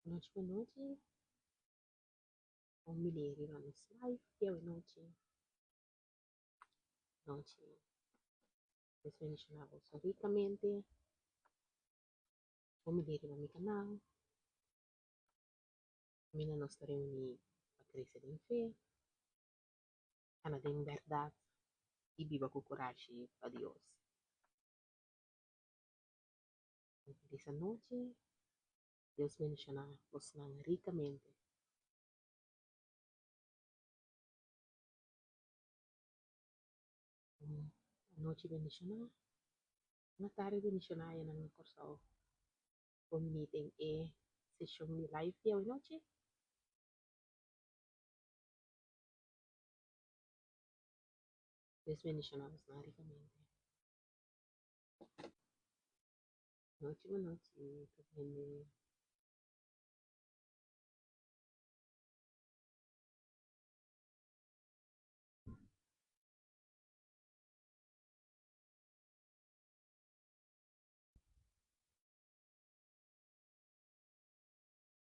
Noite, boa noite. Milheiro vamos live, dia e noite. Noite. Deus mencionava ricamente. Milheiro no meu canal. Mina nós reunir para crescer em fé. Ana de verdade e viva com coragem para Deus. Essa noite, Deus mencionava você ricamente. A noite mencionava. Uma tarde mencionava na corso. O meeting é sessão de live dia e noite. Deus mencionava ricamente. Noite, boa noite. Também.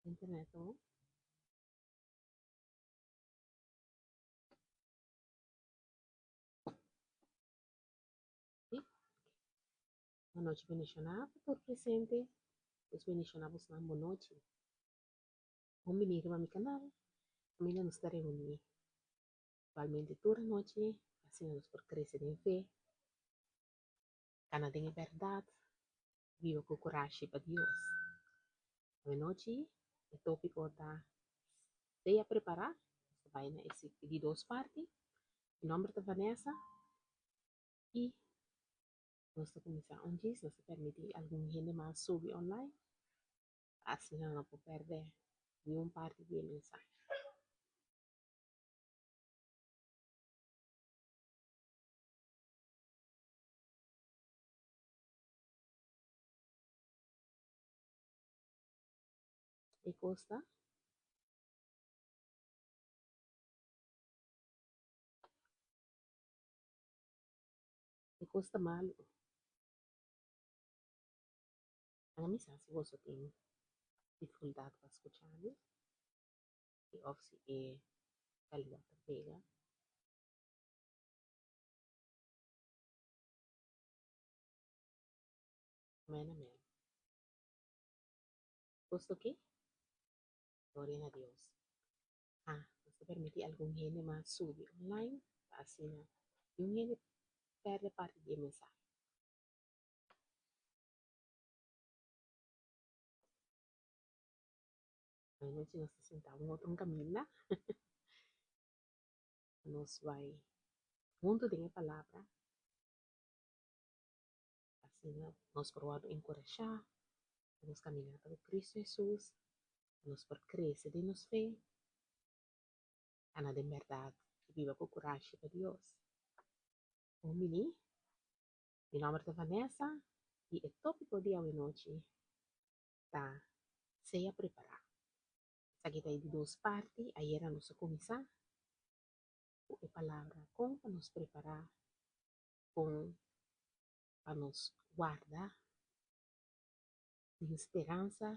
Internet, oh? Boa noite, bendicionado por presente. Os bendicionados na boa noite. Vamos venir para meu canal. Família nos está reunir. Igualmente, toda noite, assim nos por crescer em fé. Canadá em verdade. Viva com coragem para Deus. Boa noite. O tópico da se a preparar. Vai na esse de duas partes. Em nome da Vanessa. E nós começar antes. Nós permitir algum gente mais subir online. Assim não pode perder nenhuma parte de mensagem. E Costa. E Costa Malo. A mim, se você tem dificuldade para escuchar, e office é qualidade pega, amém, amém. Gosto que? Glória a Deus. Você permite algum gente mais subir online, assim, e um gente perde parte de mensagem. Aí nós sentamos um outro caminho, nós vai junto de a palavra, assim, nós provamos encorajar, nós caminhar para Cristo Jesus, nós por crescer de nos fé, a nada de verdade, e viva com coragem para Deus. Um menino, meu nome é Vanessa, e o tópico de hoje noite tá se a preparar. Essa aqui tem de duas partes, aí era nossa começar, a palavra com para nos preparar, com para nos guardar, de esperança,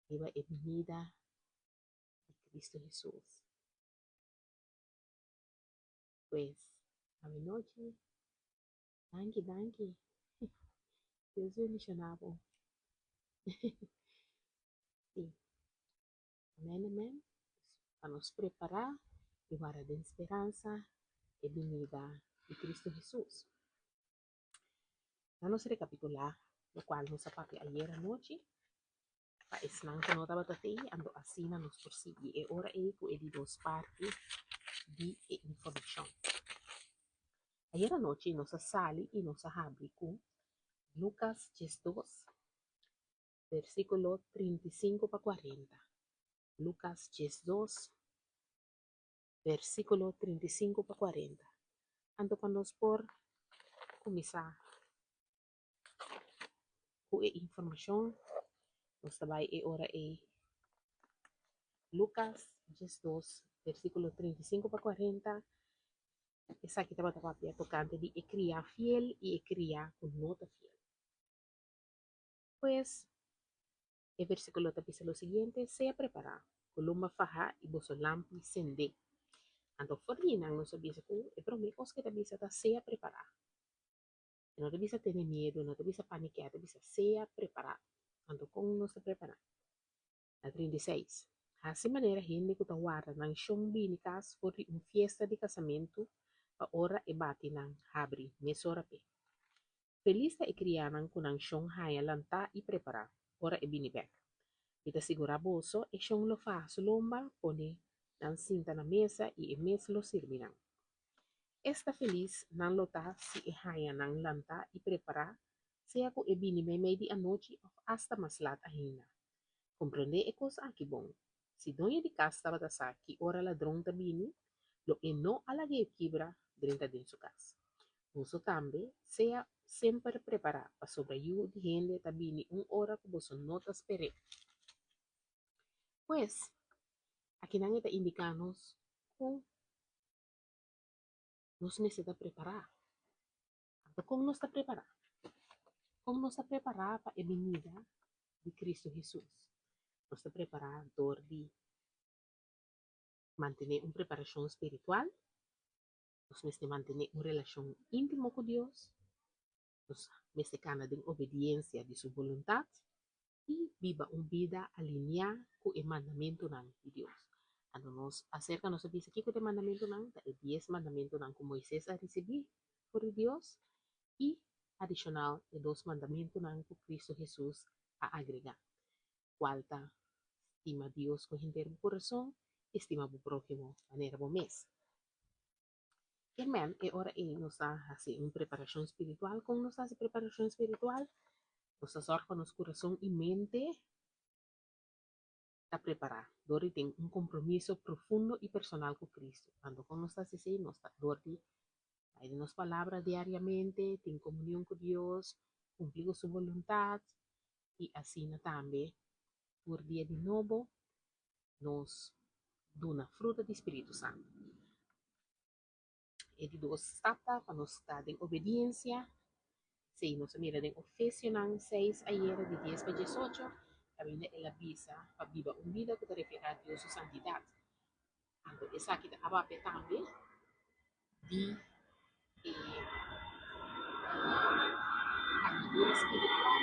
e a venida de Cristo Jesus. Pues, a mi noite, danke, Deus bendicionado. Sim, amém, para nos preparar e guardar de esperança e venida de Cristo Jesus. Vamos recapitular lo qual nos aparte ayer anoche. Pa islang que nota batati, ando asina nos prosigi e ora e ku e di dos parti di information. Ayer anoche nos sali y nos habli con Lucas 2, versículo 35 para 40. Lucas 2, versículo 35 para 40. Ando pa nos por começar com a informação. Nos trabalho e ora e Lucas 2, versículo 35 para 40. Essa aqui estava tocante de criar fiel e criar com nota fiel. Pues, El versículo te dice lo siguiente: sea preparado, columba faja y boso lampi sende. Ando fordinan no se dice que es promesas que te dice sea preparado. No te dice tener miedo, no te dice paniquear, te dice sea preparado. Ando con no se prepara. La 36. Assim maneira, gente que guarda nang shong binikas for fiesta de casamento, a ora e bati nang habri, mesora pe. Feliz e crianan con nang shong haya lanta e prepara, ora e binibek. Ita sigura boso e shong lo fa lomba pone nang cinta na mesa e mes lo sirvinan. Esta feliz nan lota si e haya nang lanta e prepara, sea ko e binime di anoche of hasta maslat ahina. Comprende e cosa aqui bom. Si doña di casa estaba tasaki, ora ladrón tabini, lo e no alla gatekeeper dentro de su casa. Uso tambe, sea sempre preparado para sobreayuda de gente tabini hora que vos no te espere. Pues, aquí nadie te indicanos cómo nos necesita preparar. ¿Cómo nos está preparado? ¿Cómo nos está preparado para la venida de Cristo Jesús? Nos está preparado de mantener una preparación espiritual. Nos necesita mantener una relación íntima con Dios. Nos necesita de obediencia de su voluntad. Y viva una vida alineada con el mandamiento de Dios. Cuando nos acerca, nos dice que el mandamiento el 10 mandamiento que Moisés ha recibido por Dios y adicional de 2 mandamientos que Cristo Jesús ha agregado. Cuarta, estima a Dios con entero corazón, estima a tu prójimo de manera mes. Hermano, ahora nos hace una preparación espiritual. ¿Cómo nos hace preparación espiritual? Nos asorca nuestro corazón y mente a preparar. Dori tem un compromiso profundo y personal con Cristo. Cuando con nos hace así, nos Dori hay nos palabras diariamente, tiene comunión con Dios, cumplir su voluntad y así también por día de nuevo nos da una fruta de Espíritu Santo. E de dos stata para nos estar en obediencia. Sí, nos mira en Efesios 6 ayer de 10 para 18, también en la visa para vivir una vida que te refleja a Dios su santidad. Então, essa aqui da abape também de armadura espiritual.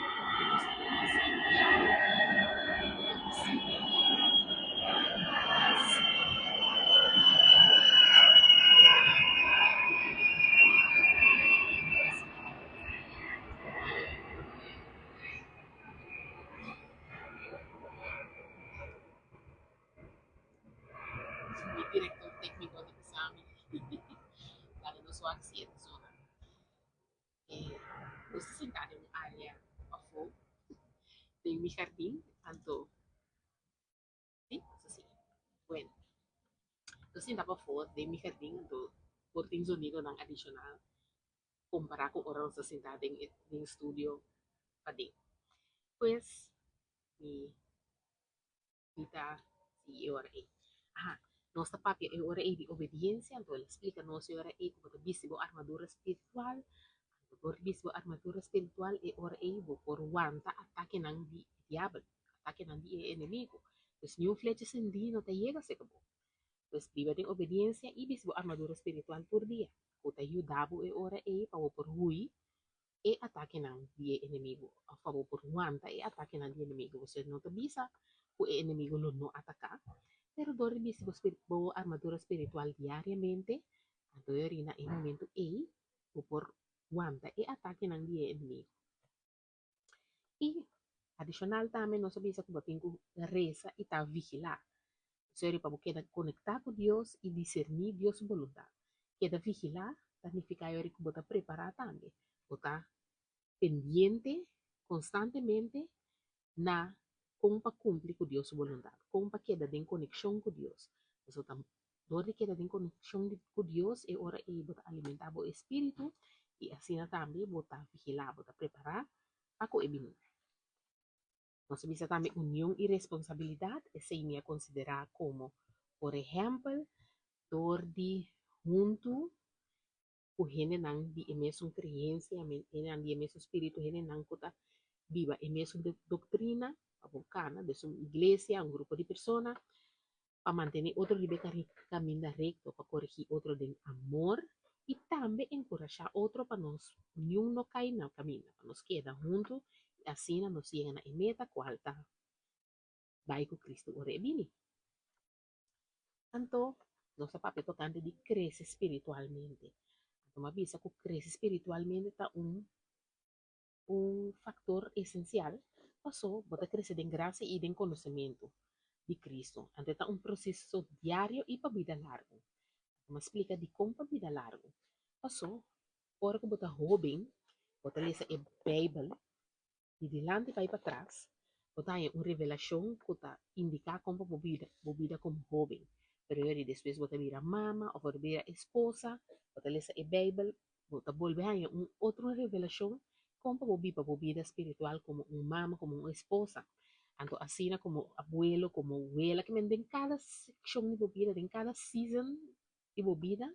O diretor técnico do exame, lá no seu accidente, zona. Você sentado em uma área a fogo, tem um jardim, tanto, sim, assim. Bueno, eu sentava fora, tem um jardim, então, por ter sonido não adicional, comparar com orang sa sentado em estúdio para dentro. Pues, mi kita si ora e. Aha, nossa papia é ora e de obediência, então ele explica nossa ora e como visibo armadura espiritual. Por visibo armadura espiritual é ora e por wanta ataque nang di diablo, ataque nang di enemigo. Pues nenhum flecha sendino te llega se acabou. Pues viva em obediência e visibo armadura espiritual por dia. O te ayudabo é ora e para por hui e ataque nang di enemigo. A favor por wanta e ataque nang di enemigo. Você não te bisa o enemigo no atacar. Pero dori visibo armadura espiritual diariamente, tanto orina en momento o por guanta e ataque ng dia enemigo. Y adicional también nos avisa que tengo reza y ta vigilar. Serio, para queda conectar con Dios y discernir Dios su voluntad. Queda vigilar, significa que bota preparar también. Bota pendiente constantemente na como para cumprir com Deus sua vontade, como para quedar em conexão com Deus. Então, dor de quedar em conexão com Deus é hora de botar alimentar o espírito e assim também botar vigilar, botar preparar para o ebinir. Nós bisa também união e responsabilidade, essa é considerar como, por exemplo, dor de junto o gente não de mesmo criança, não de mesmo espírito, gente não kota viva en mesma doctrina abocana de su iglesia, un grupo de personas, para mantener otro nivel camino recto, para corregir otro de amor y también encorajar otro para nos ni uno cae en el camino, para nos queda juntos y así nos llegan a meta cual está vai con Cristo ore bini. Tanto nuestro papel tocante de crecer espiritualmente. Como avisa que crecer espiritualmente está un factor esencial, pasó, bota crecer en gracia y en conocimiento de Cristo. Ante está un proceso diario y para vida largo. Como explica de cómo para vida largo. Pasó, ahora que bota joven, bota lesa a Bible, de delante para atrás, bota aí uma revelação que está indicar como vida como jovem. Pero ele depois bota vir a mama, ou bota vir a esposa, bota lesa a Bible, bota volver aí outra revelação como vida espiritual como mama, como uma esposa. Tanto assim como abuelo, como abuela, que em cada secção de vida, em cada season de vida,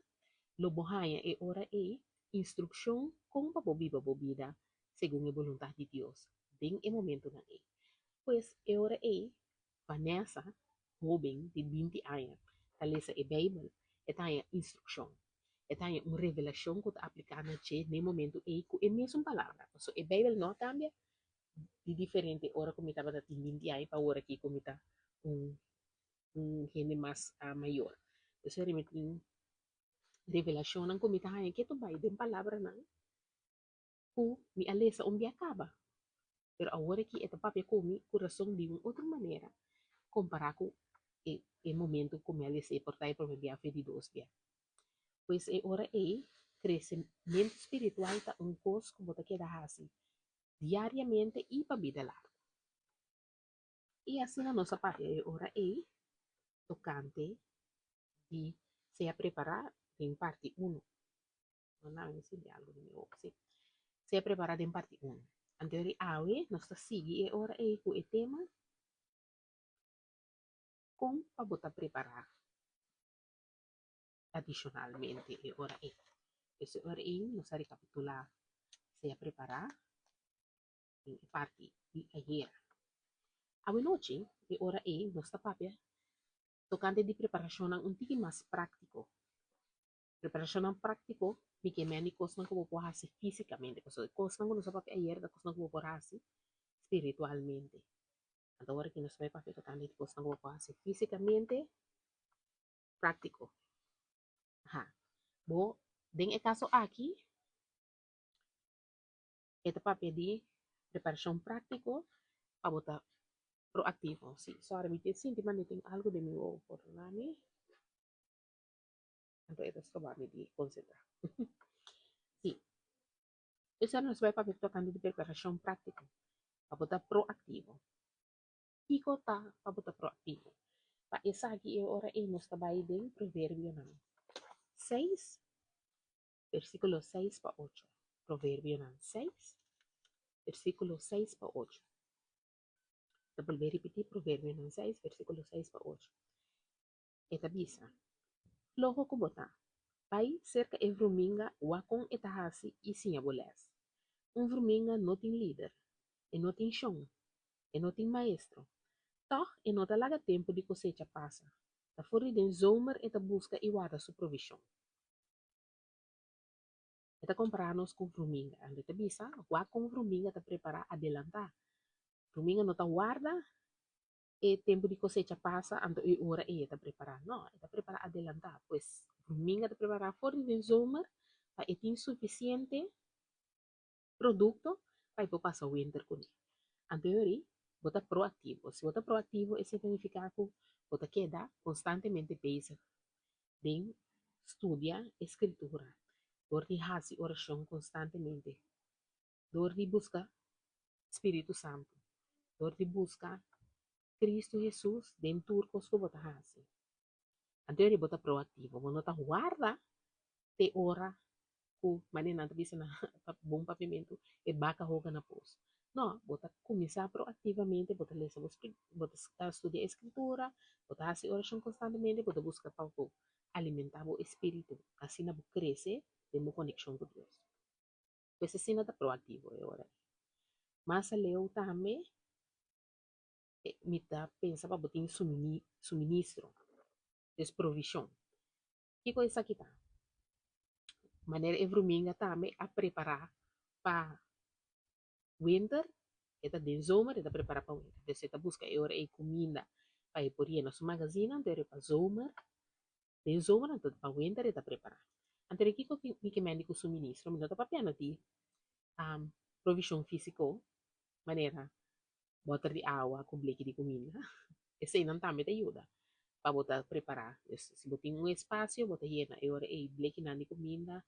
lo bohaya e ora e instrução como para vida segundo a vontade de Deus. Bem e momento na e. Pois e ora e Vanessa, jovem de 20 anos, está lendo a Bíblia, e tem instrução. E tem uma revelação que está aplicada no momento e com a mesma palavra. So, a Bíblia não cambia de diferente hora como estava de 20 anos para hora que como está gente mais maior. Isso é realmente revelação não como está que tu vai de palavra não. Ku mi alesa onde acaba. Pero agora que esta papel come coração de uma outra maneira, comparar com o momento como ela se portar para a fé de Deus. Pois é hora crescimento espiritual está coisa que você quer assim, diariamente e para a vida larga. E assim na nossa parte é hora tocante de se preparar em parte 1. Não ensinar algo de meu, sim. Se preparar em parte 1. Anterior awe, nós está seguindo é hora com o tema como para botar preparar adicionalmente é hora esse hora nós recapitular se preparar em parte de ayer. A noite é hora nós está papel tocante de preparação um tique mais prático. Preparação prático me que meni coisa que vou fazer fisicamente, coisa que nós papel ayer da coisa que vou fazer espiritualmente. Então agora que nós vai papel tocante de coisa que vou fazer fisicamente prático. Bo, den el caso aquí, este papel de preparación práctico para votar proactivo. Sí, ahora me siento que algo de mi voz por nami. Entonces, esto va a me concentrar. Sí, eso nos va a papel tocando de preparación práctico para votar proactivo. Y cota para votar proactivo. Para esa aquí, ahora nos está en proverbio 6, versículo 6 para 8. Proverbio 6, versículo 6 para 8. Volver a repetir proverbio 6, versículo 6 para 8. Esta bisa. Flojo kubota. Pai cerca e vruminga wakon etahasi e sinha boles. Vruminga não tem líder, e não tem chão, e não tem maestro. Toch, e não laga tempo de cosecha passa. Da fora de zomer e ta busca e guarda sua provisão. E ta comprar-nos com vruminga. Ande ta bisa, wakon vruminga ta preparar adelantar. Vruminga não ta guarda e tempo de cosecha passa, ando e hora e está preparar. Não, está preparar adelantar, pois domingo está preparar fora de zomer para ter suficiente produto para ir passar o winter com ele. Anterior, bota proativo. Se bota proativo, isso significa que bota queda constantemente busy. Bem, estudia escritura. Dor de hace oração constantemente. Dor de busca Espírito Santo. Dor de busca Cristo Jesus dentro dos que bota hace. Anterior bota proativo, quando tá guarda te ora ku mani nanti bisa na bom pavimento e baca roga na pos. Não, bota começar proativamente, bota ler bota estudar escritura, bota fazer oração constantemente, bota buscar para alimentar o espírito, assim na cresce, tem uma conexão com Deus. Pois assim nada proativo é ora. Mas leu também, me dá pensa para botar suministro, desprovisão. Que coisa aqui tá? Maneira evrominga também a preparar para winter, eta de zomer, eta preparar para winter. Então, você busca agora a comida para ir por aí na sua magazine, então para zomer, de zomer, então para winter, eta preparar. Então, aqui que me com suministro, me dá para piano de provisão físico, maneira, botar de água com bleque de comida. Esse aí não também te ajuda para botar preparar. Se botar um espaço, botar llena, agora a bleque de comida,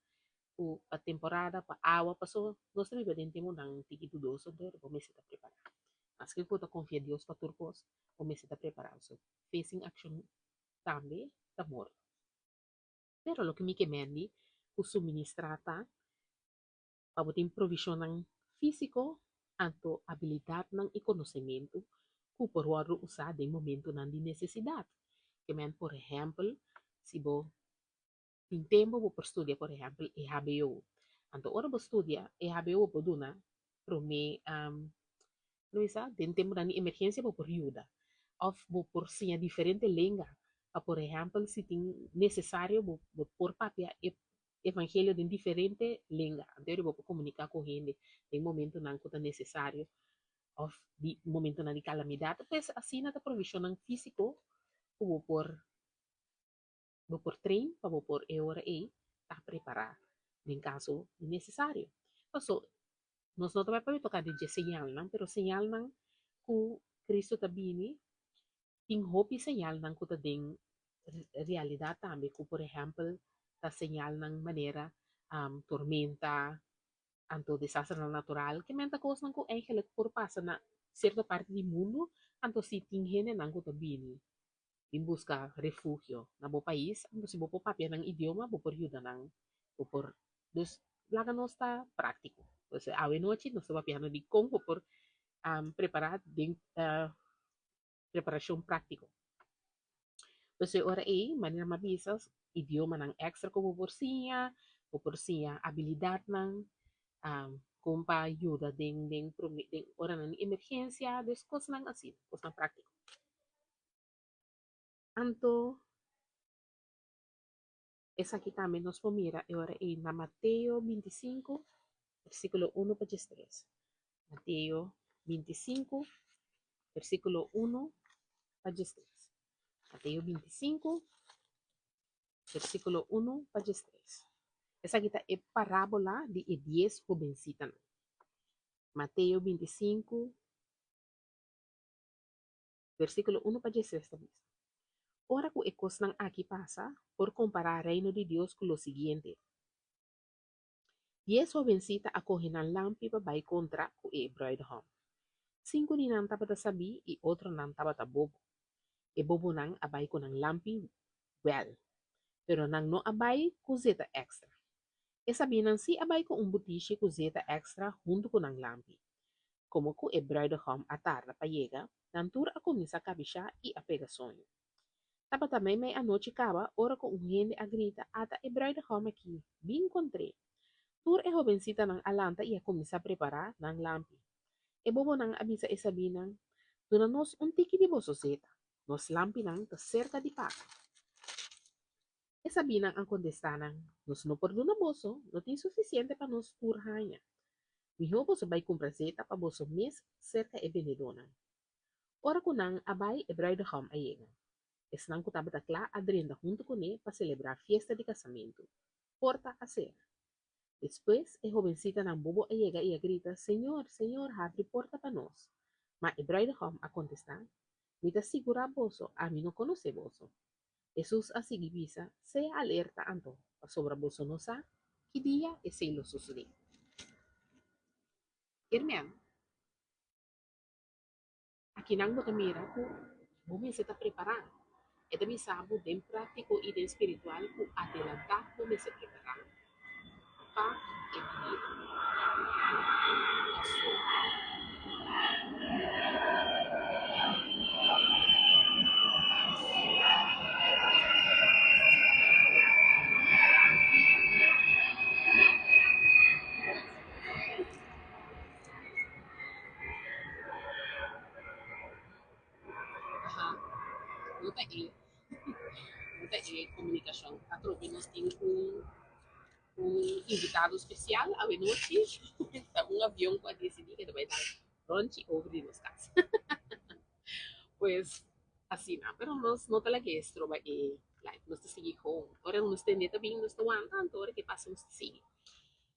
a temporada, para água, passou, nós também podemos ter um tiki do doce, então começa a preparar. Mas que eu confio em Deus para turcos, começa a preparar. So, facing action também, tá morto. Pero lo que me quemendi, o suministrata, para botar provisão físico, anto habilidade e conhecimento, que por usar em momento de necessidade. Que men, por exemplo, se você tem tempo para estudar, por exemplo, EHBO. Então, ora você estuda EHBO por duna, para me, não é tem tempo de emergência por ajuda. Ou por sim diferente língua. Por exemplo, se tem necessário por papel evangelho de diferente língua. Então, eu vou comunicar com ele em momento não que é necessário. Ou de momento de calamidade. Pues, assim, na provisão físico, vou por trem, para vou por hora e tá preparar em caso necessário. So, nós não vai tocar de señal, não, pero señal não que Cristo tá bini, tem hope señal não que tá den realidade também, que por exemplo, tá señal não maneira tormenta, anto desastre natural, que menta coisa não que eigenlijk por passa na certa parte do mundo, anto si tem gente não que tá bini em busca refúgio na bo país, ando si bo po papel ng idioma, bo por ayuda ng bo por dos laga no está práctico. Pues awe noche no está papiano di kung bo por preparar din preparasyon práctico. Pues ora manera mabisas idioma ng extra ko bo por siya habilidad ng kung pa ayuda ding ora ng emergensya, des cosas ng asin, cosas ng práctico. Anto esa aqui também nos mira agora em Mateo 25, versículo 1 para 3. Mateo 25, versículo 1 para 3. Mateo 25, versículo 1 para 3. Essa aqui é parábola de 10 jovencitas. Mateo 25, versículo 1 para 3 também. Ora que a coisa aqui passa, por comparar o reino de Deus com o seguinte. 10 jovencitas acogen ang lampi babay kontra ku Abraham. 5 ni nang tabata sabi, e otro nang tabata bobo. E bobo nang abay ko ng lampi well. Pero nang no abay ku zeta extra. E sabi nang si abay ko butishi ku zeta extra junto ko ng lampi. Como ku Abraham atar na payega, nantura ako ni sa kabisya e apega sonho. Tabata may anoche kaba, ora ko gente agrita ata Abraham aqui, bem encontrei. Tur e jovencita ng alanta ia começar a preparar ng lampi. E bobo nang abisa e sabi nang, nos un tiki di bososeta, nos lampi nang ta cerca di paka. E sabi nang ang kondestanang, nos no por na boso, no tin suficiente pa nos turhanya. Miho boso bay compraseta pa boso mes cerca e benedonan. Ora ko nang abay e Abraham ayega. Es nang kutabatakla adrenda junto con él para celebrar fiesta de casamento. Porta a cena. Después, el jovencita ng bobo llega y grita, Señor, Señor, abre porta para nós. Mas Abraham a contestar, me te segura boso, a mí no conoce boso. Jesús así divisa, sea alerta anto, sobre boso no sa, que día es lo sucede. Hermano, aqui nang mo mira ko, bumi se está preparando. E também sabe, bem prático e bem espiritual, que adelantar como se preparar para a Nota E, nota E, comunicação. A tropa nós temos invitado especial à noite, um avião para decidir que vai dar pronto over nos casas. Pues así, ¿no? Pero no te la que es trova e like, nos te sigue home. Ahora nos te neta bien, nos te aguantando, ahora que pasa nos te sigue.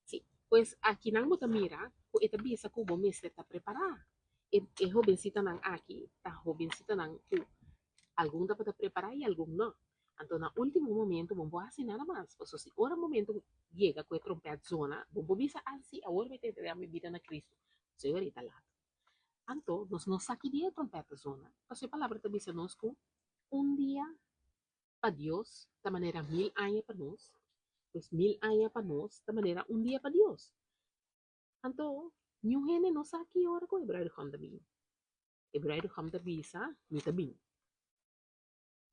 Sí, pues aquí nang mo mira, ko ita bisa ko bo mes ta preparar. E jovencita nang aqui, ta jovencita nang ku, algum dá para preparar e algum não. Então, no último momento, vamos assim nada mais. Pues, se ora momento chega com a trompete zona, vamos bisa assim, agora vai ter a minha vida na Cristo. Senhorita lá. Então, nós não saqueria a trompete zona. Kasi palavra também se nós com dia para Deus, da maneira 1000 anos para nós, pues 1000 anos para nós, da maneira dia para Deus. Então, new hene não saque ora com Hebraico Hamda bem. Hebraico Hamda bisa, mita bem.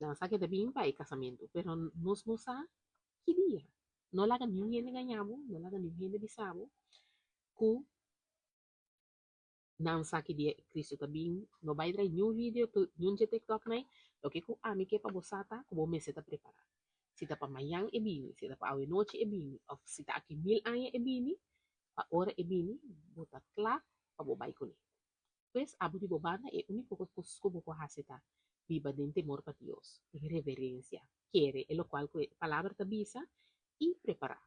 Não saque da bem para o casamento, pero nós não sabe que dia. Não laga new hene ganhamos, não laga new hene bisabo, ku não saque dia Cristo também, não vai trazer new vídeo, new TikTok, né? Lo que ku ami que para bosata, ku bo meseta preparar. Se tá para amanhã é bem, se tá para a noite é bem, ou se tá aqui 1000 anos é bem, para hora é bem, botar claro para bobai com ele. Pues, abu di bobana é único que como que hasita viva de temor para Deus, reverência, quiere, é lo qual que a palavra te avisa e preparar.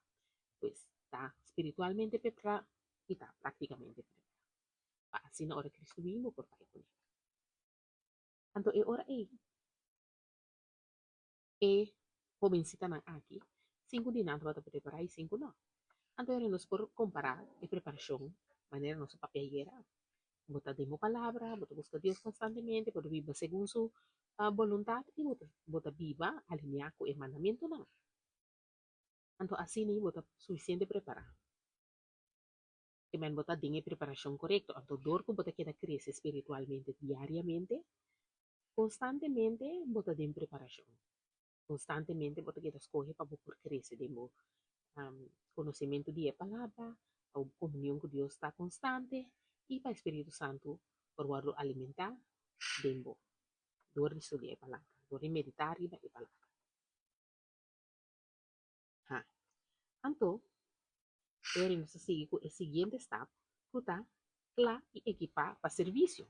Pues, está espiritualmente preparado e está prácticamente preparado. Assim na hora Cristo vino por pai com ele. Então, é hora é jovencita nan aqui, 5 dias para preparar e 5 não. Então, nós por comparar a preparação, maneira nossa papelera, botar demo palavra, botar buscar Deus constantemente, botar viva segundo sua vontade e botar viva alinhar com o mandamento não. Então, assim, botar suficiente preparar. Que men botar dinhe preparação correta. Então, dor que botar queda cresce espiritualmente diariamente, constantemente botar dem preparação. Constantemente botar queda escolhe para por crescer demo conhecimento de palavra, a comunhão com Deus está constante e para o Espírito Santo por guardo alimentar dembo dor de estudar a palavra, dor de meditar e a palavra. Ha. Então, agora nós seguimos com o seguinte step, que está lá e equipar para serviço.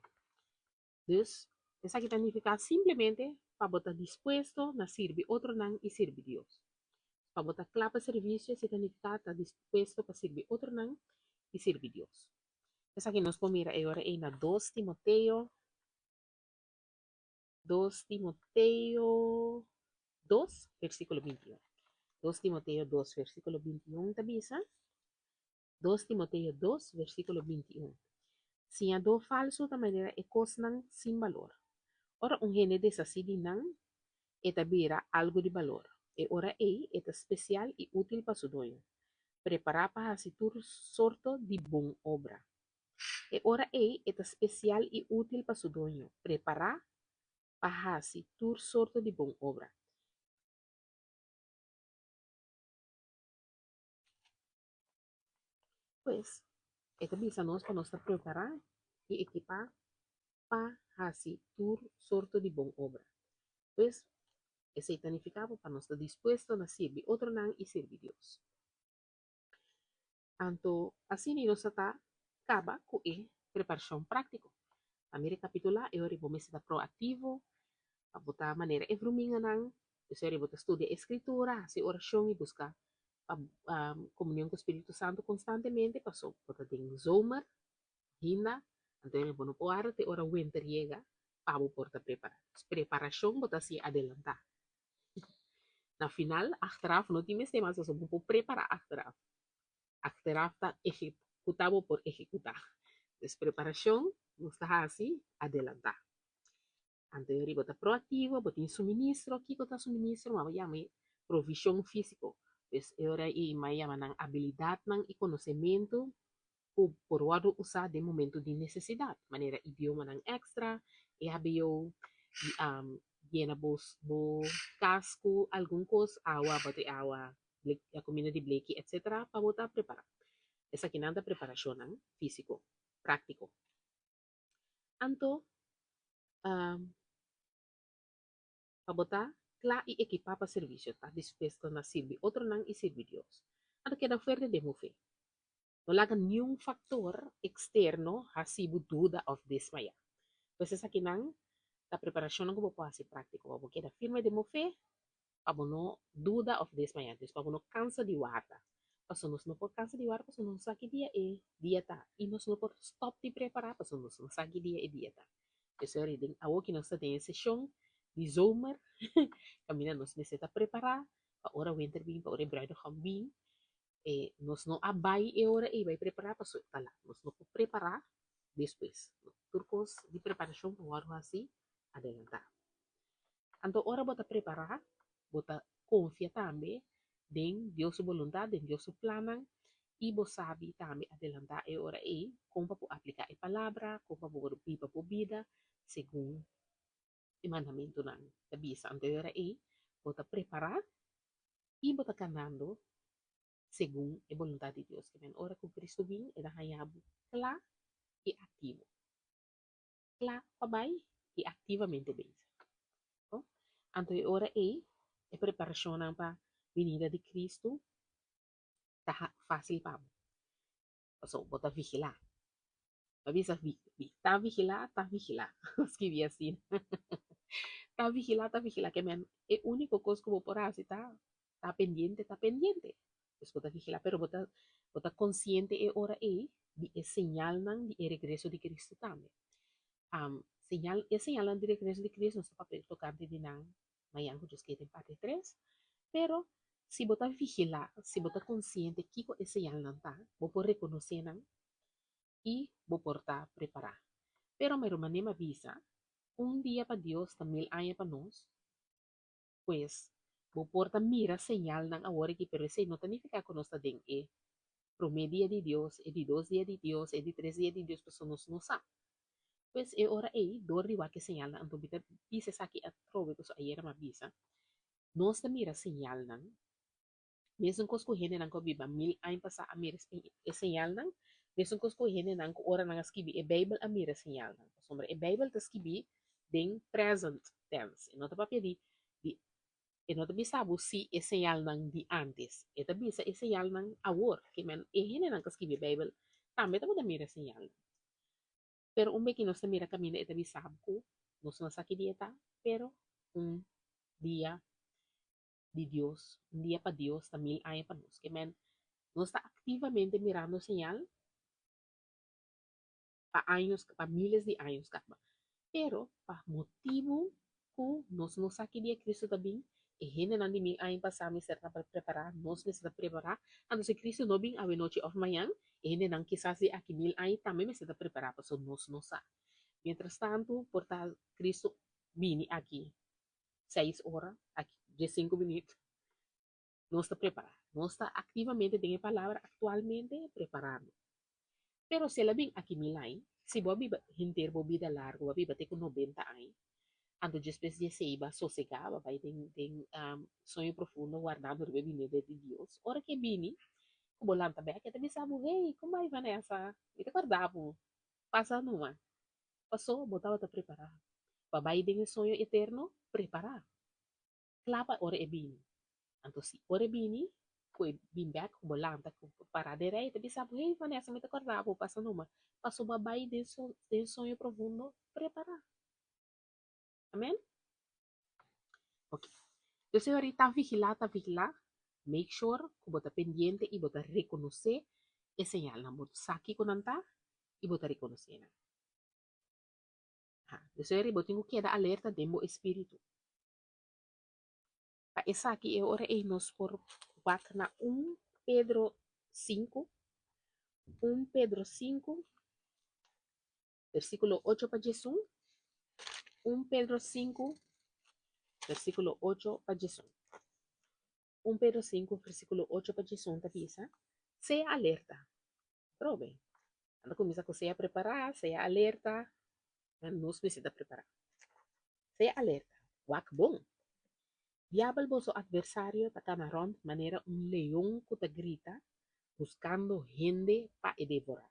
Então, isso aqui significa simplesmente para botar disposto na servir outro não e servir Deus. Para botar claro para serviço, significa estar disposto para servir outro não e servir Deus. Essa que nós vamos ver agora é na 2 Timoteo 2, versículo 21. 2 Timoteo 2, versículo 21, tabisa? 2 Timoteo 2, versículo 21. Se há do falso, da maneira é coisa sem valor. Ora, gene dessa sidi não é tabira algo de valor. E ora é especial e útil para o dono. Preparar para a sorto de bom obra. E ora é especial e útil para o dono. Preparar para a sorto de bom obra. Pues, esta bisa nós para nós preparar e equipar para fazer sorto de bom obra. Pues, esse significado para nós estar disposto a servir outro não e servir Deus. Então, assim nós está acaba com a preparação prática. A minha recapitular, eu vou estar proativo, a botar a maneira evruminga não, eu vou estudar escritura, fazer oração e buscar a comunhão com o Espírito Santo constantemente, passou por ter zomer, hina, então eu vou no poar, te hora winter chega, para porta preparar. Preparação, botar se adelantar. Na final, achteraf, não tem mais temas, só vou preparar achteraf. Achteraf está executado por executar. Então, preparação, não está assim, adelantar. Então, eu botar proativo, botar suministro, aqui botar suministro, mas chama provisão físico. Pues, ahora may yaman habilidad ng conocimiento o por wado usar de momento de necesidad. Manera idioma ng extra, ihabiyo, llena bo casco, algún cos, agua, bate agua, la comida de bleki, etc. para botar preparar. Esa kinanda preparasyon ng físico, práctico. Anto, para botar lá e equipar para serviço, tá disposto na servir outro não e servir Deus. Até que da fuerte de mover. Não laga nenhum fator externo a sido dúvida of desmaya. Pois essa aqui não, a preparação não vou fazer prática, vou quedar firme de mover, para não dúvida of desmaya, para não cansa de guarda. Para nós não pode cansa de guarda, para nós sabe dia é dia tá. E nós não pode stop de preparar, para nós não sabe dia é dia tá. Isso é reading. A que nós temos sessão de zomer, caminha nós necessita preparar para hora winter bem, para hora bruidegom bem. Nós não abai e hora e vai preparar para tá lá. Nós não pode preparar depois. Turcos de preparação para hora assim, adelantar. Então, hora bota preparar, bota confia também, em Deus vontade, em Deus plano, e você sabe também adelantar e hora e como para aplicar a palavra, como para pipa por vida, segundo o mandamento na da bisa anterior e bota preparar e bota canando segundo a vontade de Deus. Que men ora com Cristo vem e da hayabo claro e ativo. Claro, pabai e ativamente bem. Anto ora e preparação para venida de Cristo tá fácil para so bota vigilar. Avisa tá vigilar, tá vigilar. Escrevi assim. Tá vigilar, que men é único coisa que vou por assim, tá pendiente, tá pendiente. Pues bota vigilar, pero bota consciente e ora de señal nan de regreso de Cristo também. Señal nan de regreso de Cristo, não está papel tocante de nan, mayan que que tem parte 3, pero se bota vigilar, se bota consciente que é señal nan tá, vou por reconhecer nan e vou por tá preparar. Pero mero manema visa, dia para Deus, mil anos para nós, pues, vou por tá mira señal nan agora que pero esse não significa que nós tá den promedia de Deus, é de 2 dias de Deus, é de 3 dias de Deus, pessoas não sabe. Pues é hora aí, do riwa que señala, então bita bisa sa ki at trove, so ayer mabisa, nós ta mira señal nan, mesmo que escorrendo nan ko biba, mil anos passa a mira señal nan, mesmo que escorrendo nan ko ora nan skibi, e Bible a mira señal nan. Sombra, e Bible ta skibi, den present tense. E não ta papia e não ta bisa si e señal nan di antes. E ta bisa e señal nan awor, que men, e hene nan ka skibi Bible, também ta mira señal nan. Pero que no se mira camina esta bisabko, no se nos aquí dieta, pero un día de Dios, un día para Dios, también hay para nos, que men, no está activamente mirando señal para años, para miles de años, pero para motivo que nos aquí día Cristo también, e gente não de mim aí passar me será para preparar, nós necessita preparar, ando se Cristo não vem a noite of manhã, e gente não quizás de aqui mil aí também necessita preparar, para so nós não sabe. Mientras tanto, por tal Cristo vini aqui 6 horas, aqui de 5 minutos, não está preparado. Não está ativamente, tem a palavra atualmente preparado. Pero se ela vem aqui milay, se bobi hinter bobi da largo, bobi bate com 90 anos, ando después de seiba, sossegava, vai tem sonho profundo guardado no gabinete de Deus. Ora que vini, o bolanta bem, que também sabe, hey, como vai Vanessa? E te guardava, passa numa. Passou, botava te preparar. Babai dengan sonho eterno, preparar. Klapa ore e bini. Anto si ore bini, kue bimbak, bolanta, para direi, tapi sabe, hey, Vanessa, me te acordava, passa numa. Passou babai den sonho profundo, preparar. Amém? Ok. Então, ahorita vigilar, make sure que bota pendiente e bota reconhecer e señal na bota saki ko nanta e bota reconhecer na. Então, ahorita botinho queda alerta demo espírito. Pa essa aqui é hora e nos por na 1 Pedro 5, 1 Pedro 5, versículo 8 para Jesus, 1 Pedro 5, versículo 8 para Jesus. 1 Pedro 5, versículo 8 para Jesus, tá pisa? Sea alerta. Prove. Quando começa a você a preparar, sea alerta, nos precisa preparar. Sea alerta. Wak bom. Diablo boso adversario ta camaron manera un león que te grita buscando gente para devorar.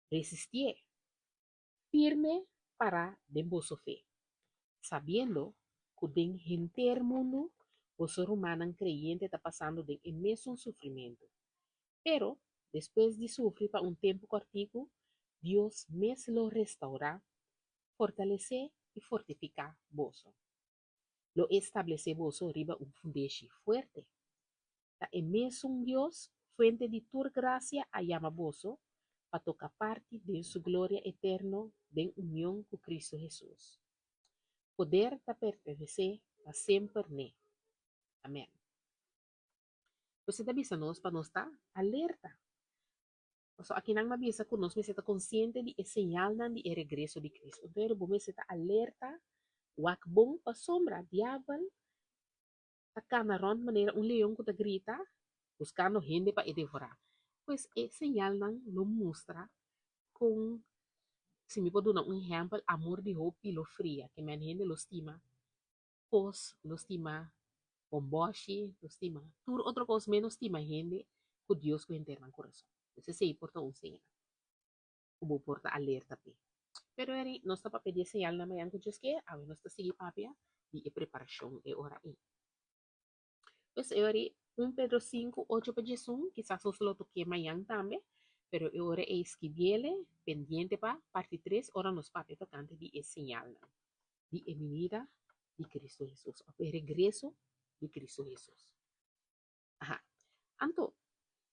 Resistir firme para de vosso fe, sabiendo den entero mundo, os humanos creyentes está pasando de inmenso sufrimiento. Pero, después de sufrir por un tiempo cortico, Dios mes lo restaura, fortalece y fortifica vos. Lo establece vos arriba un fundeshi fuerte. La inmenso Dios, fuente de tu gracia, a llama vos para tocar parte de su gloria eterna de unión con Cristo Jesús. Poder te pertenece a siempre. Amén. Você está avisando para nós estar alerta. So, aqui não me avisa que nós está consciente de señal de regreso de Cristo. Então, vamos estar alerta, wak bom para sombra, diabo, tá canaron maneira leão que tá grita, buscando gente para devorar. Pois é señal não mostra com, se me pode dar exemplo, amor de hope e lo fria, que minha gente lo estima, pos lo estima, bomboshi, lo estima, tudo outra coisa menos estima gente, que Deus que enterra no coração. Isso é importante um señal. Como porta alerta pe. Pero eri, nós está para pedir señal na manhã que Deus quer, a nós está seguir papia de preparação e hora aí. Pues eri, 1 Pedro 5, 8 para Jesus, quizás os lo toque amanhã também, pero ora é esquiviele, pendiente para parte 3, ora nos papia tocante de señal, de venida de Cristo Jesús, o regreso de Cristo Jesús. Ajá. Anto,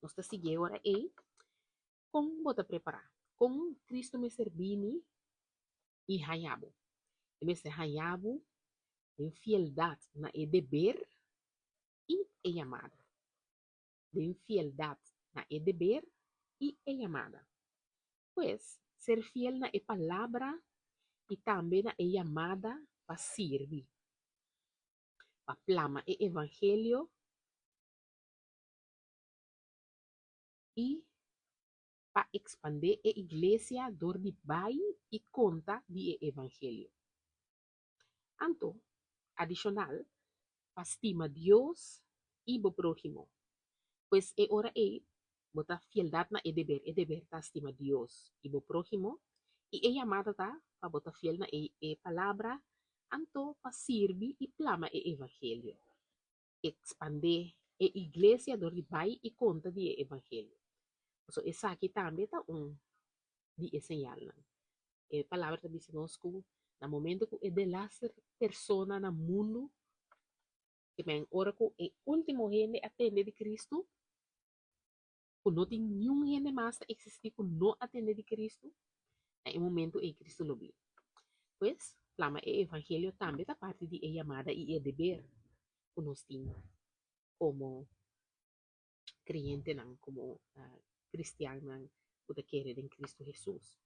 nós está seguir ora aí, como bota preparar? Com Cristo me servini e Hayabo. Mr. Hayabo, de fieldade na deber e chamada. De fieldade na deber e chamada. Pois, ser fiel na palavra e também na chamada para servir. Para plama e evangelho e para expandir a igreja door de bai e conta de evangelho. Anto, adicional, para estima Deus e o prójimo. Pues é hora é botar fieldade na deber tá estima Deus e o prójimo e é chamada tá para botar fiel na palavra anto para servir e plama e evangelho. Expandir a igreja door de bai e conta de evangelho. So essa aqui também tá de señal. A palavra tá dizendo que no momento que é de las persona no mundo que men ora que é último gente atende de Cristo, que não tem nenhum gente mais a existir que não atende de Cristo, é o momento em Cristo lo vive. Pois, flama o evangelho também da parte de chamada e deber que nós temos como crente, como cristiano, que quer em Cristo Jesus.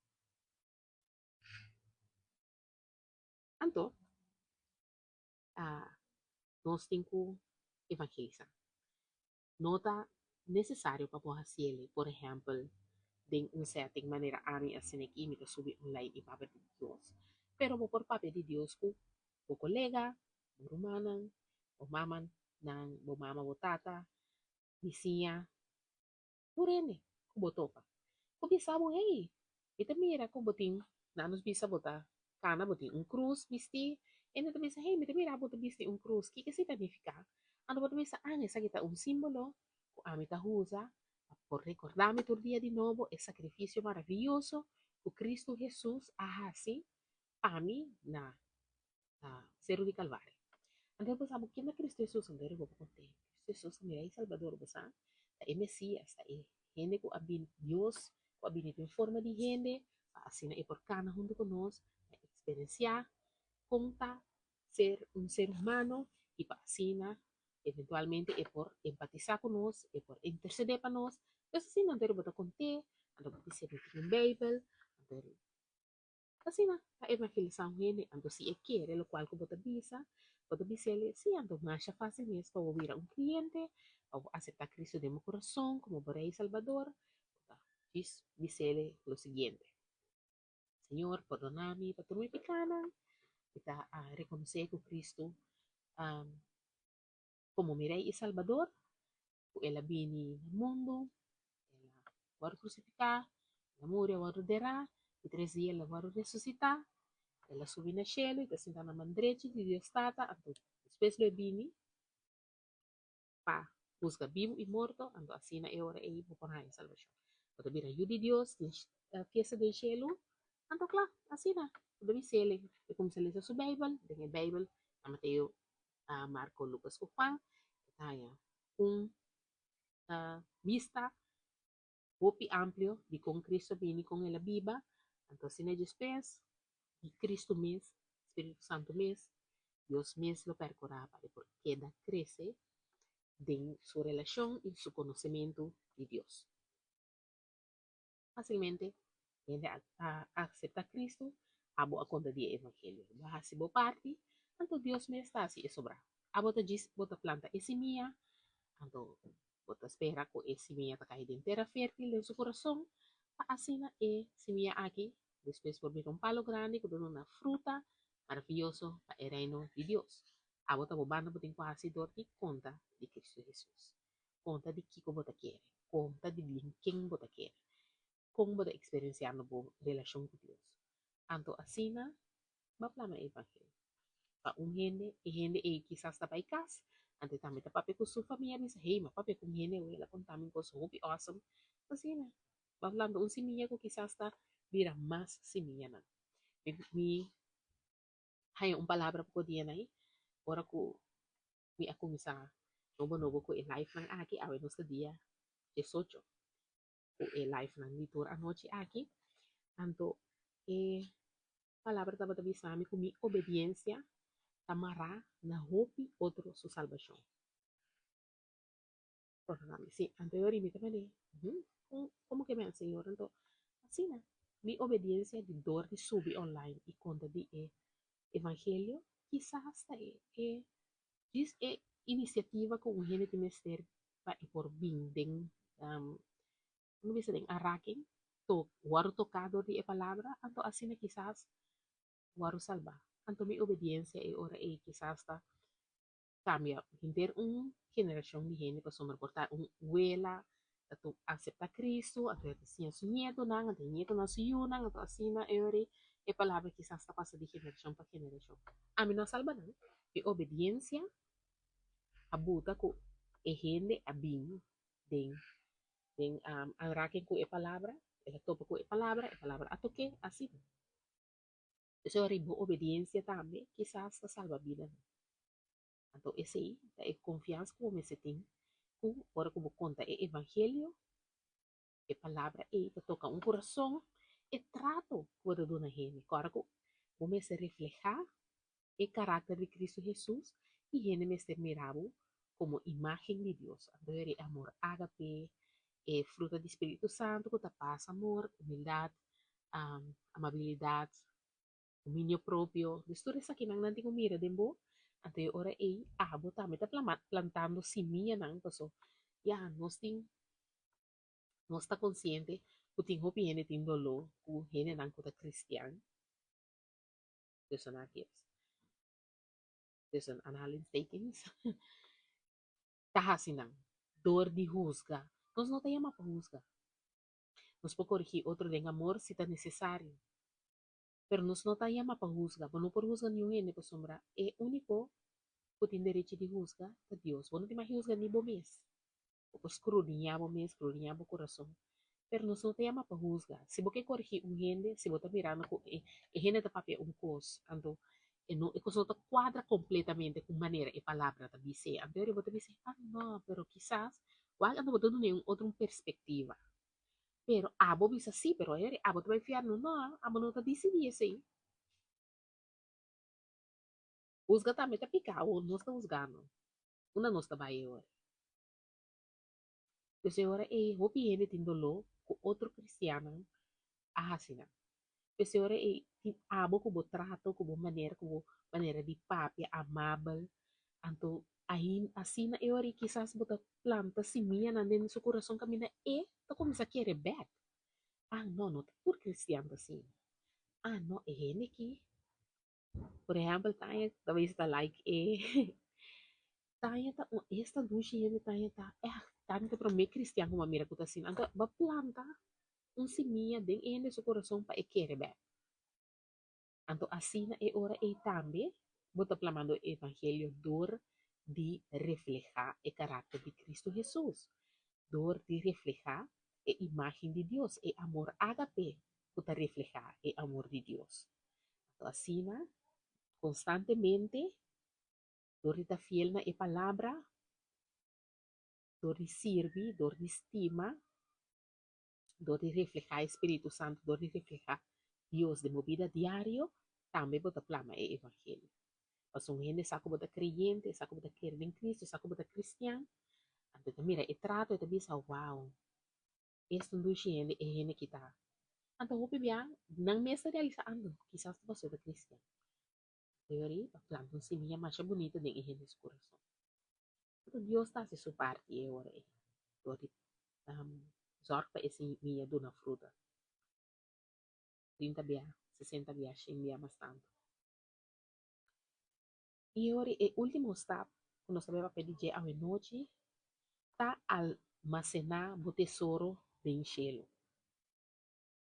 Então, nós temos que evangelizar. Não está necessário para fazer, por exemplo, de uma certa maneira, a mim assim aqui, me subir online e papel de Deus. Pero por papel de Deus, o colega, o romano, o maman, o mama, o tata, vizinha, por ene, o botopa. O bisabo, hey, ito mira, ko boting, na nos bisa bota, kana boting, cruz, bisti, e na bisa, hey, mira, bota bisti, cruz, que significa? Ano bota bisa, esa kita símbolo, o amita usa, por recordarme todo día de nuevo el sacrificio maravilloso que Cristo Jesús hace para mí na Cerro de Calvario. Então, você sabe quem é Cristo Jesus? Não eu vou contar. Cristo Jesus é Salvador, você sabe? É Messias, é gente que habita Deus, que habita em forma de gente, assim, é por cana junto conosco, é experienciar como ser um ser humano e para assim, eventualmente é por empatizar conosco, é por interceder para nós. Então, assim, não tem que contar, não tem que ser um Bible, assim, a evangelização ele, então se é quer, o qual que você bisa, você bisa ele, sim, então mais fácil mesmo para ouvir um cliente, ou aceitar Cristo de meu coração como Rei e Salvador, diz ele o seguinte: Senhor, perdona-me para tudo pecado, kita reconhecer que Cristo como meu Rei e Salvador, ela vini no mundo, ela vai crucificar, ela morreu, vai derrar, e 3 dias ela vai ressuscitar. ela subi na cielo e tá sentando na mandreche de Deus tata, então depois lo bini, pa, busca vivo e morto, então assim na hora aí vou pôr a salvação. Quando vira ajuda de Deus, fiesta do cielo, então claro, assim na, quando vi sele, é como se lê a Bible, tem a Bible, a Mateo, a Marco, Lucas, o Juan, tayo, kung vista, hopi amplio, di kung Cristo vini kung ela viva, então sina después, y Cristo mes, Espíritu Santo mes, Dios mes lo percoraba, y por queda crece en su relación y su conocimiento de Dios. Fácilmente, gente acepta a Cristo, abo a conta de evangelio. Baja si bo parte, então Dios me está así, es sobra. Abo ta gis, bota planta e semilla, então bota espera que e semilla ta cair de terra fértil en su corazón, pa asina e semilla aquí, después volver un palo grande con una fruta maravilloso para el reino de Dios. Abo ta bobanda botin quasi dorti conta de Cristo Jesús. Conta de Kiko bota quiere, conta de quem bota quiere. Kung bota experienciando bo relación con Dios. Anto asina, maplama evangelio. Pa un gente e quizás ta paikas, ante también ta papi con su familia, dice, hey, ma papi con gente, wala con también con su hobby awesome. Asina, hablando un semilla ko quizás ta vira más semilla na. Hay un palabra ko diyan ay, ora ko, mi ako misa, nobo ko in life ng aki, awe no sa dia, 18. Ko life ng litur anoche aki, anto, palabra estaba avisando con mi obediencia tamará na hopi otro su salvación. Sí, anteriormente me ¿cómo que me el Señor? Entonces, así na, mi obediencia de dor de subir online y conta de evangelio, quizás hasta diz iniciativa com o gente ministério para por bem den como dice den araken to waru tocado de palavra anto assim na quizás waru salva. Anto mi obediencia e ora e quizás está cambia. Hinder generación de gente para soportar abuela, tu acepta Cristo, a tu decía su nieto, a tu nieto na su yuna, a tu así na eri, e palabra quizás está pasando de generación para generación. A mí no salva nada. Mi obediencia abuta ko e gente a bin den anraken ko e palabra, e topo ko e palabra a toque así. Eso ribo obediencia también, quizás te salva vida. Então, esse aí é confiança que você tem, com hora que você conta é evangelho, é palavra, é para tocar um coração, é trato que você dá na gente. Agora que você reflejar o caráter de Cristo Jesus e gente me ser mirado como imagem de Deus. Então, é amor ágape, é fruta do Espírito Santo, que paz, amor, humildade, amabilidade, domínio próprio. Isso tudo isso aqui não tem como mira, dembo. Ante ora ei bota meta plantando semilla nang paso ya no está consciente que tem hopi ene tem dolo ku hene nang kuta cristian there's an analysis takings tahasi nang dor di husga nós não tem para husga nós por corrigir outro de amor se tá necessário pero nós não tem para husga não por husga nenhum ene pa sombra é único que tem direito de husga a Deus não tem mais husga ni bom mês escrudinhar o mês, escrudinhar o coração. Pero nós não temos para juzgar. Se você corrigir gente, se você mirando com gente da papel coisa, então não, não quadra completamente com maneira e palavra da dizer. Então você dizer, não, pero quizás, igual ando botando nenhum outra perspectiva. Pero vou dizer assim, pero você vai fiar no, não, não está decidindo assim. Juzga também está picar, ou não está juzgando. Uma não está bem agora. Kasi ora hopi ele tindolo ko outro cristiano ahasina. Kasi ora abo ko bo trato ko bo maneira de papia amável. Anto assim na ori quizás bota planta semilla na dentro do seu coração camina tá começa a querer back. Não, não, tá por cristiano assim. Não, ele aqui. Por exemplo, talvez tá like tayo ta esta dushi yun tayo ta tanto que para mim cristiano uma mira kuta sin anta ba planta semilla den ende su coração pa e querer be Anto assim na e ora e tambe, bota plamando o evangelio door de reflejar el carácter de Cristo Jesús, door de reflejar a imagen de Dios, e amor ágape, bota reflejar el amor de Dios. Anto assim na, constantemente, door de fiel na e palabra, door de sirvi, door de estima, door de reflejar Espíritu Santo, door de reflejar Dios de movida diario, también bota plama el evangelio. Pas um gente saco bota creyente, saco bota querer em Cristo, saco bota cristiano. Então, mira, e trato e bisa, wow, este não gente é gente que tá. Então, eu bebia, não me está realizando, quizás tu pastor da cristiano. Teoria, a planta se minha mais bonita de gente nesse coração. Então, Deus está se sua parte, eu orei. Dori, zorg para esse minha dona fruta. 30 bia, 60 bia, 100 bia, bastante. E ora, o último step, quando nós sabemos pedir a noite, tá almacenar o tesouro de cielo.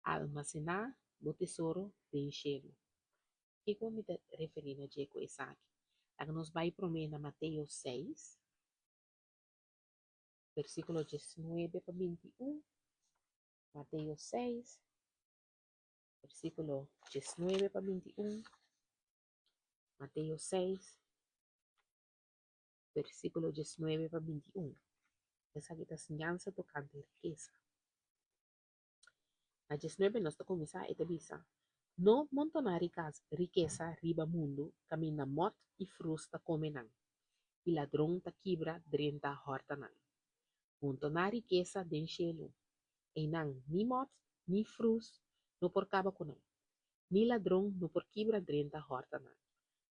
Almacenar o tesouro de cielo. E como me referindo a Jeco Isaac? Agora nós vai para na Mateus 6, versículo 19 para 21. Mateus 6, versículo 19 para 21. Mateus 6, versículo 19 para 21. Essa aqui está ensinança tocante riqueza. Na 19 nós estamos começar a bisa. No montonar riqueza riba mundo, camina mot e frusta comenan. E ladrão ta quibra drenta hortanan. Montonar riqueza den cielo. E nan ni mot, ni frus, no por caba kunan. Ni ladrão no por quibra drenta hortanan.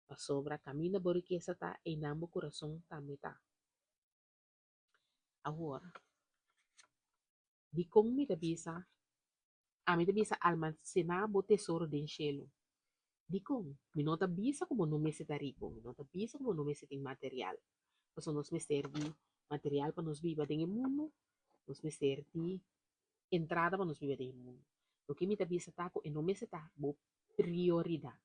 A sobra camina por riqueza ta e nan bo coração também ta. Agora, di kong mi da bisa, a mi da bisa almacenar bo tesouro den cielo. Dico, mi nota bisa como no me se rico, mi nota bisa como no me se material. Pues nos mister di material para nos viva en el mundo, nos mister di entrada para nos viva en el mundo. Lo que mi bisa taco e no me se ta bo prioridad.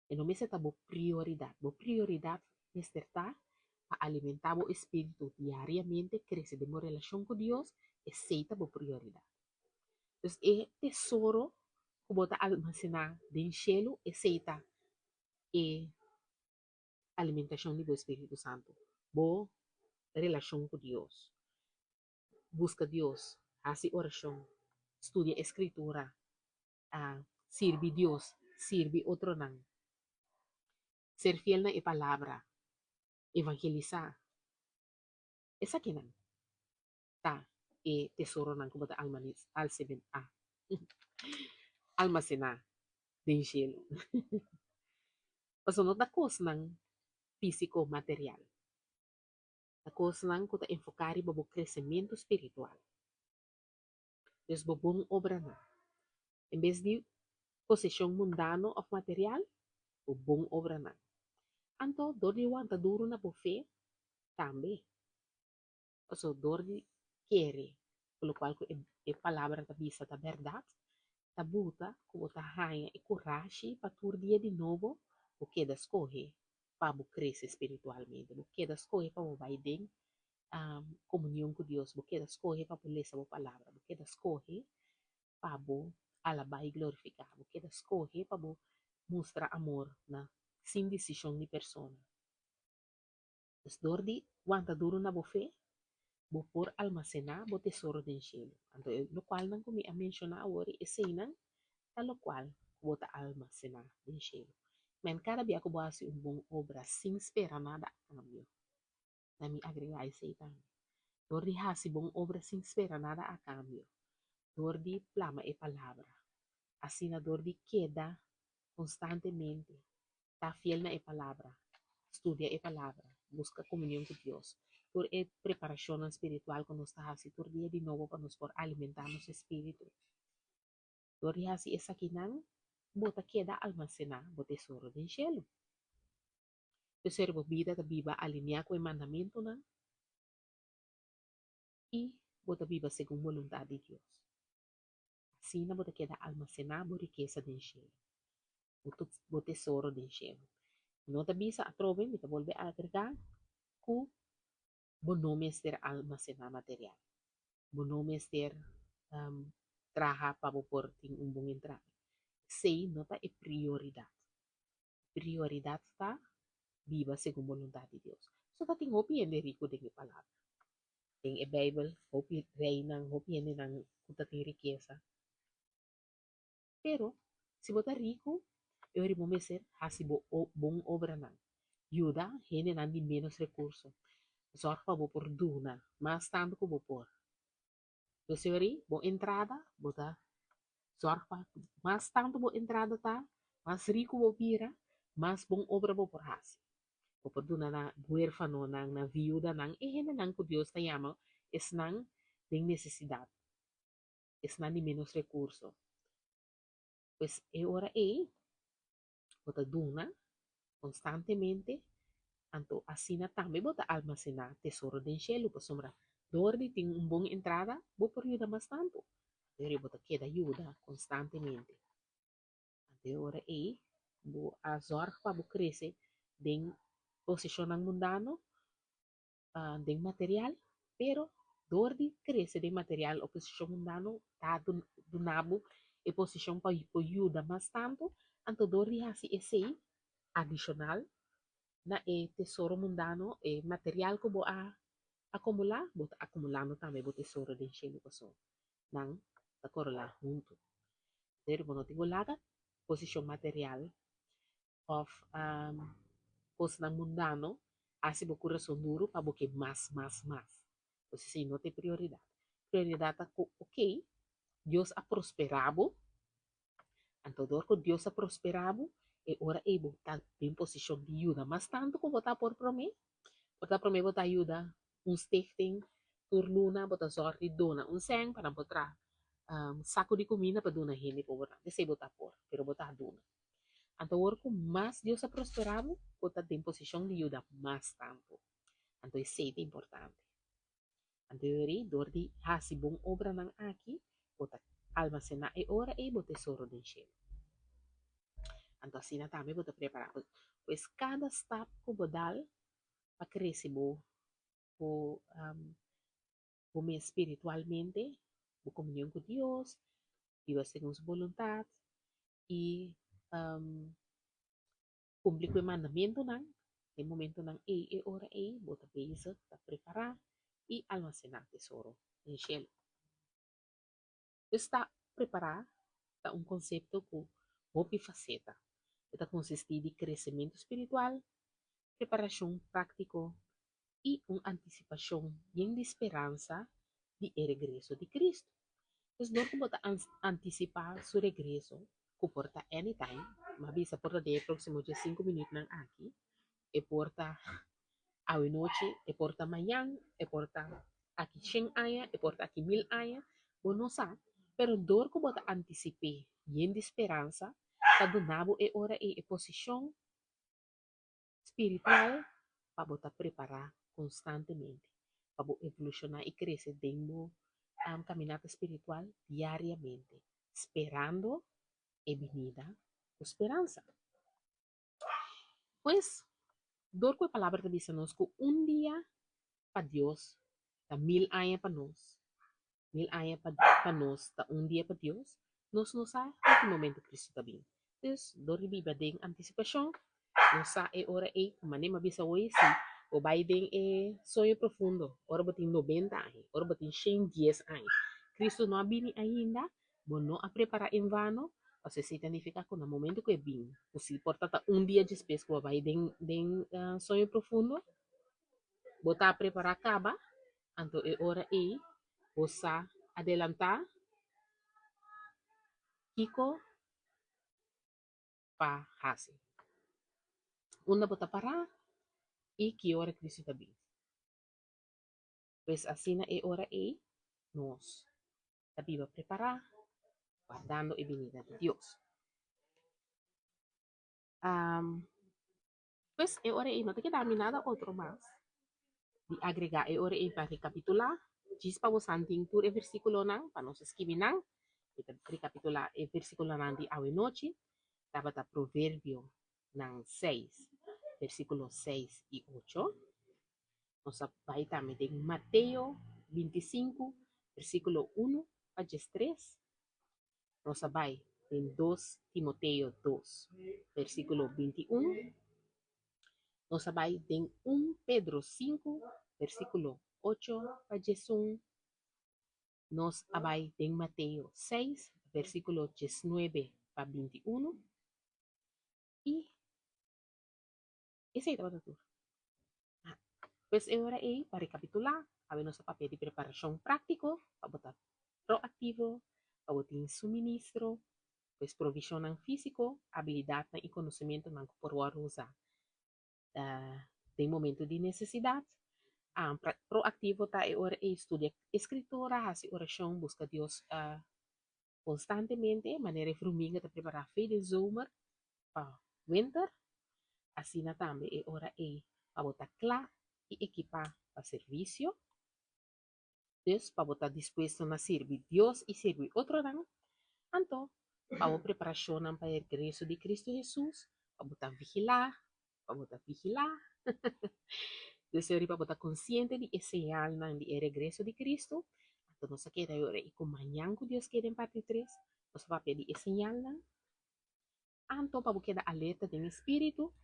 E no me se ta bo prioridad. Bo prioridad mister ta a alimentar o espíritu diariamente, crece de mi relación con Dios, es seita bo prioridad. Entonces, el tesoro como ta almacenar den cielo, es seita e alimentação do Espírito Santo. Boa relação com Deus. Busca Deus. Hace oração. Estudia escritura. Sirve Deus. Sirve outro não. Ser fiel na palavra. Evangelizar. Esa que não. Tá. E tesouro não como almacenar. Den cielo. Pasunod na coisa ng físico material. Na coisa ng kuta enfocare babo crescimento espiritual. Deus bobong obra na. Em vez de posesión mundano of material, bobong obra na. Anto, dori wanta duro na po fe, tambe. So, dori quiere, por lo cual e palabra ta bisa ta verdad, ta buta, como ta haya e coragem para tur dia de novo, o que das corre, para bu crescer espiritualmente, o que das corre para bu vai den comunhão com Deus, o que das corre para bu ler a palavra, o que das corre para bu alabar e glorificar, o que das corre para bu mostrar amor na sem decisão de persona. Os dor de quanta duro na bofe, bo por almacenar bo tesouro den cielo. Anto no qual não comi a mencionar agora e cena, tal qual bota almacenar den cielo. Men cada dia que eu faço bom obra sem esperar nada a cambio. Na mi agregar esse também. Dor de hasi bom obra sem esperar nada a cambio. Dor de plama e palavra. Assim na dor de queda constantemente. Está fiel na palavra, estudia a palavra, busca comunhão com Deus. Por a preparação espiritual que nós está assim, por dia de novo para nos por alimentar nosso espírito. Por dia assim, essa aqui não, bota queda almacenar, bota tesouro do cielo. Eu servo vida da Bíblia alinhar com o mandamento não, e bota viva segundo a vontade de Deus. Assim, bota queda almacenar, bota riqueza do cielo. o tesouro do cielo. Nota bisa a trove, me volve a agregar que o nome é almacenar material. O nome é trabalhar para por ter bom entrada. Sei, nota é prioridade. Prioridade está viva segundo a vontade de Deus. So that ting hopi ende rico de palavra. Ting e Bible, hopi reina, hopi ende nang kuta ting riqueza. Pero, se botar rico, eu ri bom ser hasi bom obra nang. Yuda, hene nang di menos recurso. Zorg pa bo por duna, mas tanto ko bo por. So, senhori, bo entrada, bota zorg pa, mas tanto bo entrada ta, mas rico bo pira, mas bom obra bo por hasi. Bo por duna na huérfano nang, na viuda nang, hene nang ko Dios ta yama, es nang ding necesidad. Es nang di menos recurso. Pues, e ora bota duna, constantemente, anto assina também bota almacenar tesouro de cielo, por sombra. Dordi tem boa entrada, vou por ajuda mais tanto. Deve bota queda ajuda constantemente. Até hora bo a zorg para bo crescer, den posição mundano, den material, pero dordi cresce den material, o posição mundano, tá do nabo, e posição para ajuda mais tanto, anto dordi assim esse adicional, na tesouro mundano material ko bo a acumular, bota acumulando também bo tesouro de enchendo ko so nang takorola junto. Dere bono tingo laga position material of pos nang mundano asi bo coração duro pa bo que mas. Você sim não tem prioridade. Prioridade tá ok, Deus a prosperabo, antodor ko Deus a prosperabo, e ora e botar em posição de ajuda, mas tanto como botar por promê, botar ajuda, stichting, turluna, botar sorte dona, seng para botar saco de comida para dona gente por botar, desse botar por, pero botar dona. Então, orco mais Deus a prosperado, botar em posição de ajuda mais tanto. Então, isso é importante. Então, eu dor de hasi bom obra nang aqui, botar almacenar e ora e botar tesouro de encher. Então, assim, também botar preparado. Pois cada step que bodal para crescer bo comer espiritualmente, o comunhão com Deus, viva segundo sua vontade e cumprir com o mandamento não, no momento não e hora bota beza, tá preparar e almacenar tesouro em cielo. Está preparar tá conceito com hopi faceta. Está consistir de crescimento espiritual, preparação prático e antecipação de esperança de regresso de Cristo. Então, nós vamos antecipar seu regresso, que porta anytime, mas bisa porta de próximo de 5 minutos nang aqui, e porta a noite, e porta manhã, e porta aqui 100 anos, e porta aqui 1000 anos, ou não sabe, pero dor que bota antecipe, e de esperança, tá do nabo e hora e posição espiritual, para botar preparar constantemente, para evolucionar e crescer dentro caminata espiritual diariamente, esperando e venida com esperança. Pues, dor com a palavra que diz nos que dia para Deus, tá 1000 anos para nós, 1000 anos para nós, tá dia para Deus, nós não sabemos em que momento Cristo está vindo. Então, dor de Bíblia tem antecipação, nós sabemos hora mas mabisa hoje sim, o Biden é sonho profundo, ora bating 90 anos, ora bating 110 anos. Cristo não abini ainda, bom não a preparar em vano, você se significa que no momento que vim, se porta dia depois que o Biden tem sonho profundo, botar a preparar acaba, então é hora você adelantar, Kiko, pa hasi. Una botar parar, e que hora Cristo está vindo. Pues assim é hora nós devemos preparar, guardando a venida de Deus. Pues é hora não tem que dar nada outro mais. De agregar é hora para recapitular, diz para você anting tur versículo não, para nós escrever não, recapitular o versículo não de hoje noite, Tabata Proverbio ng 6, versículo 6 y 8. Nos vai também de Mateo 25, versículo 1 a 3. Nos vai en 2 Timoteo 2, versículo 21. Nos vai en 1 Pedro 5, versículo 8 a 1. Nos vai en Mateo 6, versículo 19 a 21. Y ese es todo. Pues ahora para recapitular, habemos a papel de preparación práctico, para botar proactivo, para botar suministro, pues provisión físico, habilidad y conocimiento por usar de momento de necesidad. Proactivo está ahora estudia escritura, hace oración, busca Dios constantemente, manera fruminga de preparar fe de zomer para winter. Así también ahora para botar claro y equipar para servicio. Dus, para botar dispuesto a servir Dios y servir otro dan. Anto, para preparación para el regreso de Cristo Jesús, para botar vigilar, para botar vigilar. Dus, para botar consciente de ese señal de regreso de Cristo. Anto, nos queda ahora y con mañana Dios queda en parte 3, nos va a pedir ese señal. Anto, para quedar alerta del espíritu,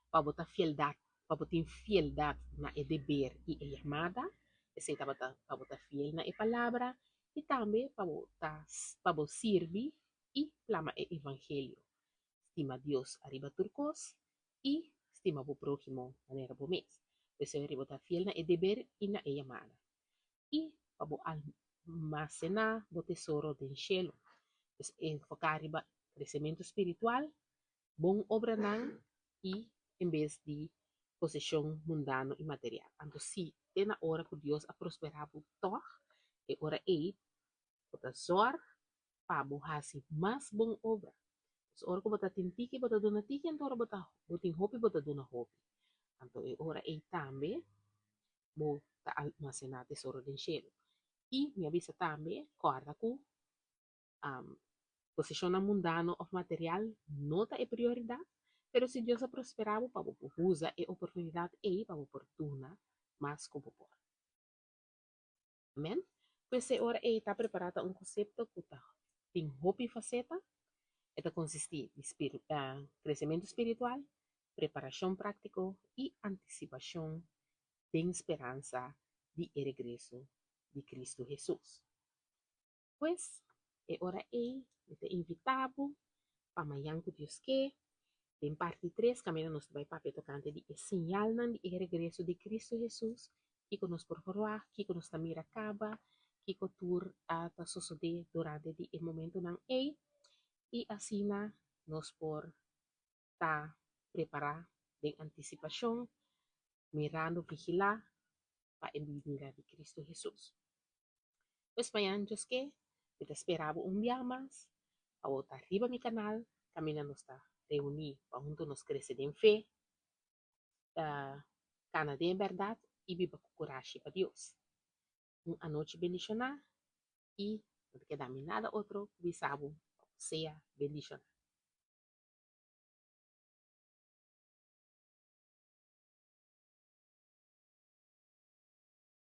para botar fieldad, para botar fieldad na el deber y la llamada. Esse para botar fiel na palavra e também para botar servir e plama o evangelho. Estima Deus arriba turcos e estima o próximo maneira por mês. Você vai botar fiel na deber e na chamada. E para almacenar o tesouro do cielo. Então, enfocar arriba crescimento espiritual, bom obra não e em vez de posesión mundano y material. Entonces, sí, tem na hora que Deus a prosperar por toch, e hora bota zor, para bohasi mais bom obra. So, hora que bota tintiki, bota dona tiki, então hora bota hopi, bota dona hopi. Então, e hora também, bota almacenar tesouro do cielo. E me avisa também, guarda que posesión mundano ou material não é prioridade. Pero si Dios ha prosperado, para usa e oportunidad para oportuna, más como por. Amén. Pues ahora está preparada un concepto que tem hopi faceta. Esta consiste en crecimiento espiritual, preparación práctico y anticipación de esperanza de regreso de Cristo Jesús. Pues ahora te invitamos para mañana que Dios quiere. En parte 3, camino nos vai papel tocante de señal de regreso de Cristo Jesús, que nos por favor, que nos también acaba, que tour hasta suceder durante el momento nan y así nos por ta preparar de anticipación, mirando, vigilar para el venida de Cristo Jesús. Pues mañana yo que te esperaba un día más, a botar arriba mi canal, camina nos está reunir para juntos nos crecer en fe, ganar en verdad y vivir con coraje para Dios. Una noche bendicionada y no te queda nada otro, bisabo, sea bendicionada.